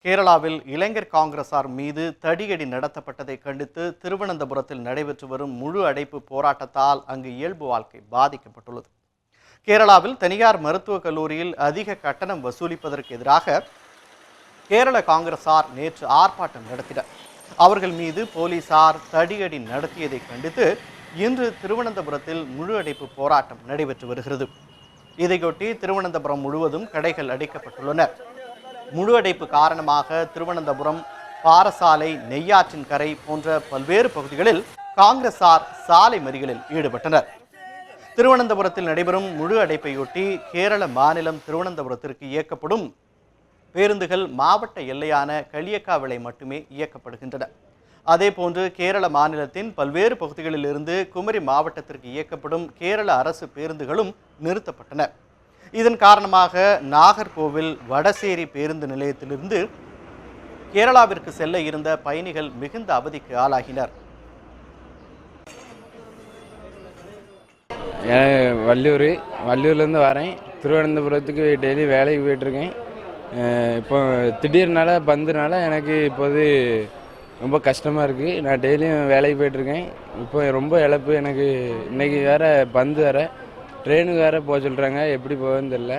கேரளாவில் இளைஞர் காங்கிரசார் மீது தடியடி நடத்தப்பட்டதை கண்டித்து திருவனந்தபுரத்தில் நடைபெற்று வரும் முழு அடைப்பு போராட்டத்தால் அங்கு இயல்பு வாழ்க்கை பாதிக்கப்பட்டுள்ளது. கேரளாவில் தனியார் மருத்துவக் கல்லூரியில் அதிக கட்டணம் வசூலிப்பதற்கு எதிராக கேரள காங்கிரசார் நேற்று ஆர்ப்பாட்டம் நடத்தினர். அவர்கள் மீது போலீசார் தடியடி நடத்தியதை கண்டித்து இன்று திருவனந்தபுரத்தில் முழு அடைப்பு போராட்டம் நடைபெற்று வருகிறது. இதையொட்டி திருவனந்தபுரம் முழுவதும் கடைகள் அடைக்கப்பட்டுள்ளன. முழு அடைப்பு காரணமாக திருவனந்தபுரம், பாரசாலை, நெய்யாற்றின் கரை போன்ற பல்வேறு பகுதிகளில் காங்கிரசார் சாலை மறியலில் ஈடுபட்டனர். திருவனந்தபுரத்தில் நடைபெறும் முழு அடைப்பையொட்டி கேரள மாநிலம் திருவனந்தபுரத்திற்கு இயக்கப்படும் பேருந்துகள் மாவட்ட எல்லையான களியக்காவிளை மட்டுமே இயக்கப்படுகின்றன. அதேபோன்று கேரள மாநிலத்தின் பல்வேறு பகுதிகளில் இருந்து குமரி மாவட்டத்திற்கு இயக்கப்படும் கேரள அரசு பேருந்துகளும் நிறுத்தப்பட்டன. இதன் காரணமாக நாகர்கோவில் வடசேரி பேருந்து நிலையத்திலிருந்து கேரளாவிற்கு செல்ல இருந்த பயணிகள் மிகுந்த அவதிக்கு ஆளாகினர். வள்ளியூர்லேருந்து வரேன். திருவனந்தபுரத்துக்கு டெய்லி வேலைக்கு போயிட்டுருக்கேன். இப்போ திடீர்னால பந்துனால எனக்கு இப்போது ரொம்ப கஷ்டமாக இருக்குது. நான் டெய்லியும் வேலைக்கு போயிட்டுருக்கேன். இப்போ ரொம்ப இழப்பு எனக்கு. இன்றைக்கி வேறு பந்து வேறு, ட்ரெயினுக்கு வேறு போக சொல்கிறாங்க. எப்படி போவேன்னு தெரில.